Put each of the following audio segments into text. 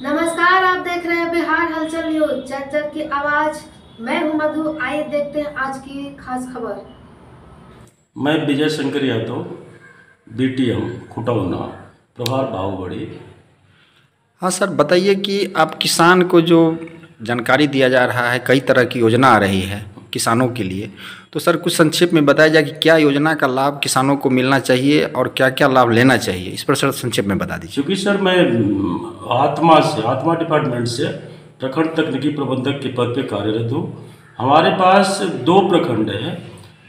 नमस्कार, आप देख रहे हैं बिहार हलचल न्यूज, जग जग की आवाज। मैं हूं मधु। आइए देखते हैं आज की खास खबर। मैं विजय शंकर यादव, बीटीएम खुटौना, प्रभार बाहुबड़ी। हाँ सर, बताइए कि आप किसान को जो जानकारी दिया जा रहा है, कई तरह की योजना आ रही है किसानों के लिए, तो सर कुछ संक्षेप में बताया जाए कि क्या योजना का लाभ किसानों को मिलना चाहिए और क्या क्या लाभ लेना चाहिए, इस पर सर संक्षेप में बता दीजिए। क्योंकि सर मैं आत्मा डिपार्टमेंट से प्रखंड तकनीकी प्रबंधक के पद पे कार्यरत हूँ। हमारे पास 2 प्रखंड हैं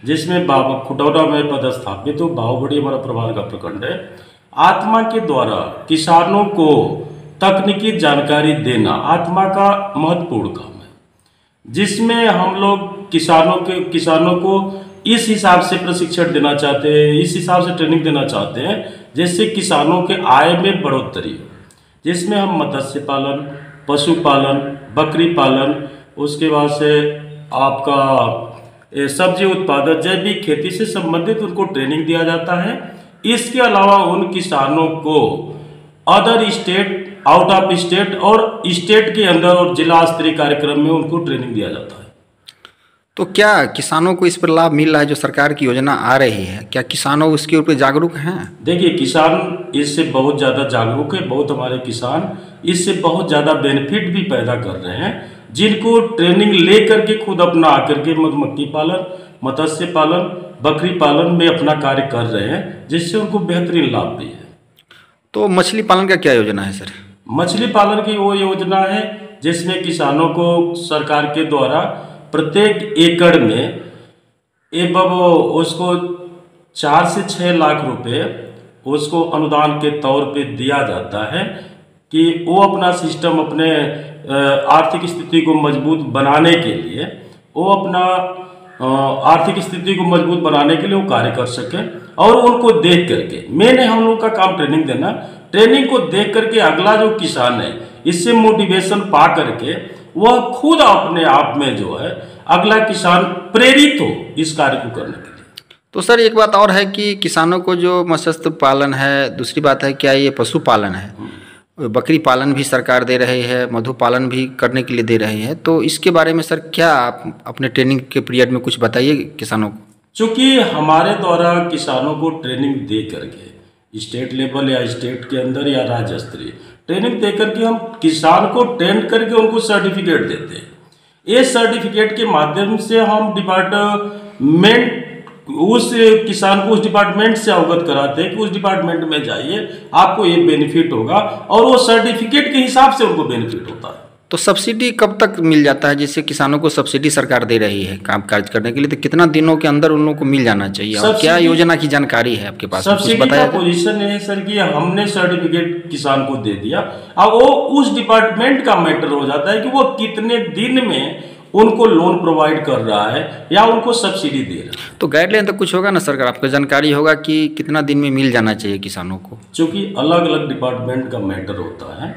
जिसमें खुटौना में पदस्थापित हूँ। बाहुबड़ी हमारा प्रभार का प्रखंड है। आत्मा के द्वारा किसानों को तकनीकी जानकारी देना आत्मा का महत्वपूर्ण काम है, जिसमें हम लोग किसानों को इस हिसाब से प्रशिक्षण देना चाहते हैं, इस हिसाब से ट्रेनिंग देना चाहते हैं जिससे किसानों के आय में बढ़ोतरी हो। जिसमें हम मत्स्य पालन, पशुपालन, बकरी पालन, उसके बाद से आपका सब्जी उत्पादन, जैविक खेती से संबंधित उनको ट्रेनिंग दिया जाता है। इसके अलावा उन किसानों को other state, out of state और स्टेट के अंदर और जिला स्तरीय कार्यक्रम में उनको ट्रेनिंग दिया जाता है। तो क्या किसानों को इस पर लाभ मिल रहा है? जो सरकार की योजना आ रही है, क्या किसानों उसके ऊपर जागरूक हैं? देखिए, किसान इससे बहुत ज़्यादा जागरूक है। बहुत हमारे किसान इससे बहुत ज़्यादा बेनिफिट भी पैदा कर रहे हैं, जिनको ट्रेनिंग ले करके खुद अपना आकर के मधुमक्खी पालन, मत्स्य पालन, बकरी पालन में अपना कार्य कर रहे हैं, जिससे उनको बेहतरीन लाभ भी है। तो मछली पालन का क्या योजना है सर? मछली पालन की वो योजना है जिसमें किसानों को सरकार के द्वारा प्रत्येक एकड़ में उसको 4 से 6 लाख रुपए उसको अनुदान के तौर पे दिया जाता है कि वो अपना सिस्टम, अपने आर्थिक स्थिति को मजबूत बनाने के लिए वो कार्य कर सके। और उनको देख करके मैंने हम लोग का काम ट्रेनिंग देना, ट्रेनिंग को देख करके अगला जो किसान है इससे मोटिवेशन पा करके वह खुद अपने आप में जो है अगला किसान प्रेरित हो इस कार्य को करने के लिए। तो सर एक बात और है कि किसानों को जो मत्स्य पालन है, दूसरी बात है क्या ये पशु पालन है, बकरी पालन भी सरकार दे रही है, मधु पालन भी करने के लिए दे रही है, तो इसके बारे में सर क्या आप अपने ट्रेनिंग के पीरियड में कुछ बताइए किसानों को। चूँकि हमारे द्वारा किसानों को ट्रेनिंग दे करके स्टेट लेवल या स्टेट के अंदर या राज्य स्तरीय ट्रेनिंग दे करके हम किसान को ट्रेन करके उनको सर्टिफिकेट देते हैं। इस सर्टिफिकेट के माध्यम से हम उस किसान को उस डिपार्टमेंट से अवगत कराते हैं कि उस डिपार्टमेंट में जाइए, आपको ये बेनिफिट होगा, और वो सर्टिफिकेट के हिसाब से उनको बेनिफिट होता है। तो सब्सिडी कब तक मिल जाता है? जिससे किसानों को सब्सिडी सरकार दे रही है काम काज करने के लिए, तो कितना दिनों के अंदर उन लोगों को मिल जाना चाहिए? और क्या योजना की जानकारी है आपके पास? सब्सिडी का पोजीशन है सर कि हमने सर्टिफिकेट किसान को दे दिया, अब वो उस डिपार्टमेंट का मैटर हो जाता है कि वो कितने दिन में उनको लोन प्रोवाइड कर रहा है या उनको सब्सिडी दे रहा है। तो गाइडलाइन तो कुछ होगा ना सरकार, आपको जानकारी होगा कि कितना दिन में मिल जाना चाहिए किसानों को? क्योंकि अलग अलग डिपार्टमेंट का मैटर होता है,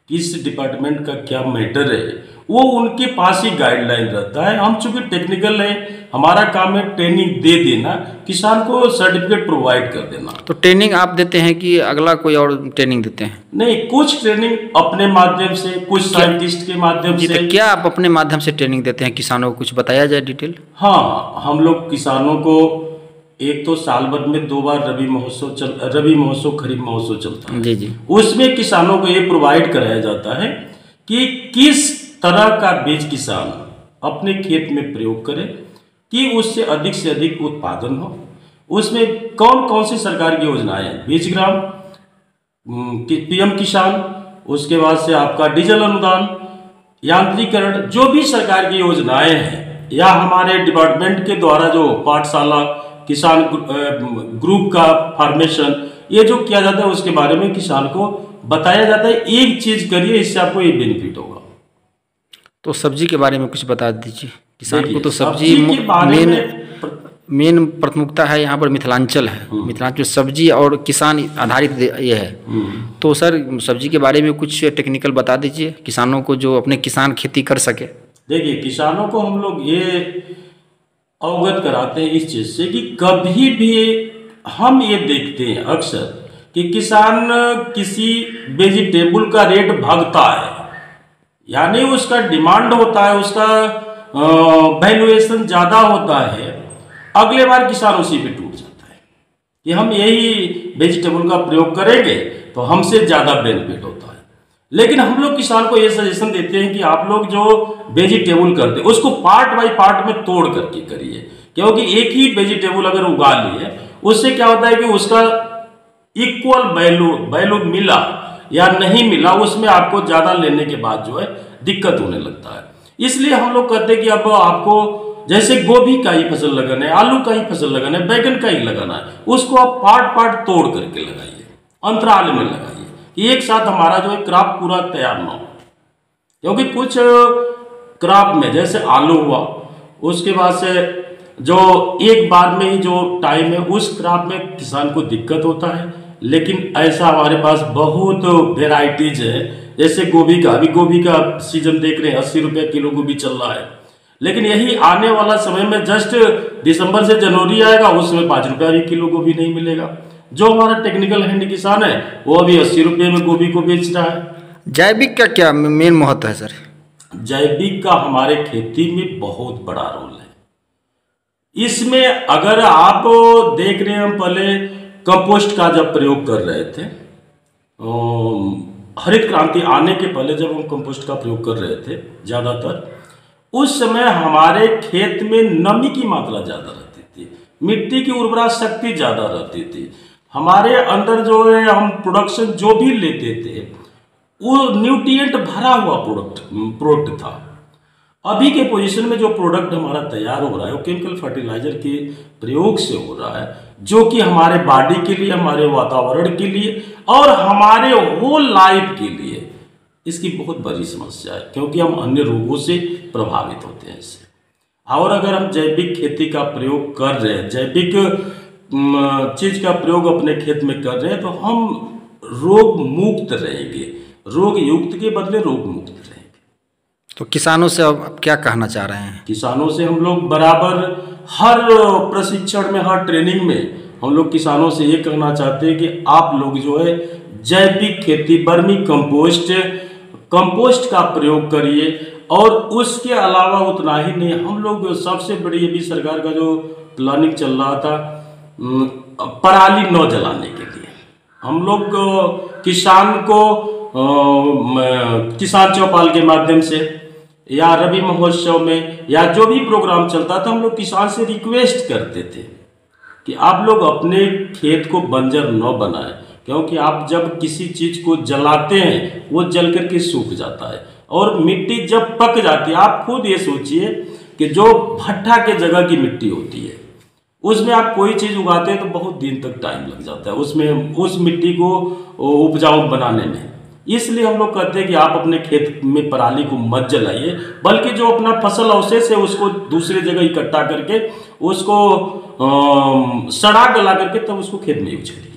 किस डिपार्टमेंट का क्या मैटर है वो उनके पास ही गाइडलाइन रहता है। हम चूंकि टेक्निकल है, हमारा काम है ट्रेनिंग दे देना, किसान को सर्टिफिकेट प्रोवाइड कर देना। तो ट्रेनिंग आप देते हैं कि अगला कोई और ट्रेनिंग देते हैं? नहीं, कुछ ट्रेनिंग अपने माध्यम से, कुछ साइंटिस्ट के माध्यम से। तो क्या आप अपने माध्यम से ट्रेनिंग देते हैं किसानों को? कुछ बताया जाए डिटेल। हाँ, हम लोग किसानों को एक तो साल भर में 2 बार रबी महोत्सव, खरीफ महोत्सव चलता है। जी जी। उसमें किसानों को ये प्रोवाइड कराया जाता है कि किस तरह का बीज किसान अपने खेत में प्रयोग करे कि उससे से अधिक उत्पादन हो। उसमें कौन कौन सी सरकार की योजनाएं हैं, बीजग्राम, पीएम किसान, उसके बाद से आपका डीजल अनुदान, यांत्रिकरण, जो भी सरकार की योजनाएं हैं या हमारे डिपार्टमेंट के द्वारा जो पाठशाला, किसान ग्रुप का फॉर्मेशन, ये जो किया जाता है उसके बारे में किसान को बताया जाता है, एक चीज करिए इससे आपको ये बेनिफिट होगा। तो सब्जी के बारे में कुछ बता दीजिए किसान को। तो सब्जी मेन प्राथमिकता है यहाँ पर मिथिलांचल है, मिथिलांचल सब्जी और किसान आधारित ये है। तो सर सब्जी के बारे में कुछ टेक्निकल बता दीजिए किसानों को, जो अपने किसान खेती कर सके। देखिए, किसानों को हम लोग ये अवगत कराते हैं इस चीज़ से कि कभी भी हम ये देखते हैं अक्सर कि किसान किसी वेजिटेबल का रेट भागता है, यानी उसका डिमांड होता है, उसका वैल्यूएशन ज़्यादा होता है, अगले बार किसान उसी पे टूट जाता है कि हम यही वेजिटेबल का प्रयोग करेंगे तो हमसे ज़्यादा बेनिफिट होता है। लेकिन हम लोग किसान को ये सजेशन देते हैं कि आप लोग जो वेजिटेबल करते हैं उसको पार्ट बाय पार्ट में तोड़ करके करिए, क्योंकि एक ही वेजिटेबल अगर उगा लिए उससे क्या होता है कि उसका इक्वल वैल्यू मिला या नहीं मिला, उसमें आपको ज़्यादा लेने के बाद जो है दिक्कत होने लगता है। इसलिए हम लोग कहते हैं कि अब आपको जैसे गोभी का ही फसल लगाना है, आलू का ही फसल लगाना है, बैगन का ही लगाना है, उसको आप पार्ट पार्ट तोड़ करके लगाइए, अंतराल में लगाइए कि एक साथ हमारा जो है क्रॉप पूरा तैयार ना हो। क्योंकि कुछ क्रॉप में जैसे आलू हुआ, उसके बाद से जो एक बार में ही जो टाइम है उस क्रॉप में किसान को दिक्कत होता है। लेकिन ऐसा हमारे पास बहुत वेराइटीज है, जैसे गोभी का, अभी गोभी का सीजन देख रहे हैं, 80 रुपये किलो गोभी चल रहा है। लेकिन यही आने वाला समय में जस्ट दिसंबर से जनवरी आएगा, उस समय 5 रुपया भी किलो गोभी नहीं मिलेगा। जो हमारा टेक्निकल हैंड किसान है वो अभी 80 रुपये में गोभी को बेच रहा है। जैविक का क्या मेन महत्व है सर? जैविक का हमारे खेती में बहुत बड़ा रोल है। इसमें अगर आप देख रहे हैं, हम पहले कंपोस्ट का जब प्रयोग कर रहे थे, हरित क्रांति आने के पहले जब हम कंपोस्ट का प्रयोग कर रहे थे ज़्यादातर, उस समय हमारे खेत में नमी की मात्रा ज़्यादा रहती थी, मिट्टी की उर्वरा शक्ति ज़्यादा रहती थी, हमारे अंदर जो है हम प्रोडक्शन जो भी लेते थे वो न्यूट्रिएंट भरा हुआ प्रोडक्ट था। अभी के पोजीशन में जो प्रोडक्ट हमारा तैयार हो रहा है वो केमिकल फर्टिलाइजर के प्रयोग से हो रहा है, जो कि हमारे बॉडी के लिए, हमारे वातावरण के लिए और हमारे होल लाइफ के लिए इसकी बहुत बड़ी समस्या है, क्योंकि हम अन्य रोगों से प्रभावित होते हैं इससे। और अगर हम जैविक खेती का प्रयोग कर रहे हैं, जैविक चीज का प्रयोग अपने खेत में कर रहे हैं, तो हम रोग मुक्त रहेंगे, रोग युक्त के बदले रोग मुक्त रहेंगे। तो किसानों से अब क्या कहना चाह रहे हैं? किसानों से हम लोग बराबर हर प्रशिक्षण में, हर ट्रेनिंग में हम लोग किसानों से ये कहना चाहते हैं कि आप लोग जो है जैविक खेती, वर्मी कंपोस्ट का प्रयोग करिए। और उसके अलावा उतना ही नहीं, हम लोग सबसे बड़ी अभी सरकार का जो प्लानिंग चल रहा था पराली न जलाने के लिए, हम लोग किसान को किसान चौपाल के माध्यम से या रबी महोत्सव में या जो भी प्रोग्राम चलता था, हम लोग किसान से रिक्वेस्ट करते थे कि आप लोग अपने खेत को बंजर न बनाएं, क्योंकि आप जब किसी चीज को जलाते हैं वो जल करके सूख जाता है और मिट्टी जब पक जाती है, आप खुद ये सोचिए कि जो भट्ठा के जगह की मिट्टी होती है उसमें आप कोई चीज उगाते हैं तो बहुत दिन तक टाइम लग जाता है उसमें, उस मिट्टी को उपजाऊ बनाने में। इसलिए हम लोग कहते हैं कि आप अपने खेत में पराली को मत जलाइए, बल्कि जो अपना फसल अवशेष है उसको दूसरे जगह इकट्ठा करके उसको सड़ा गला करके तब उसको खेत में यूज करिए।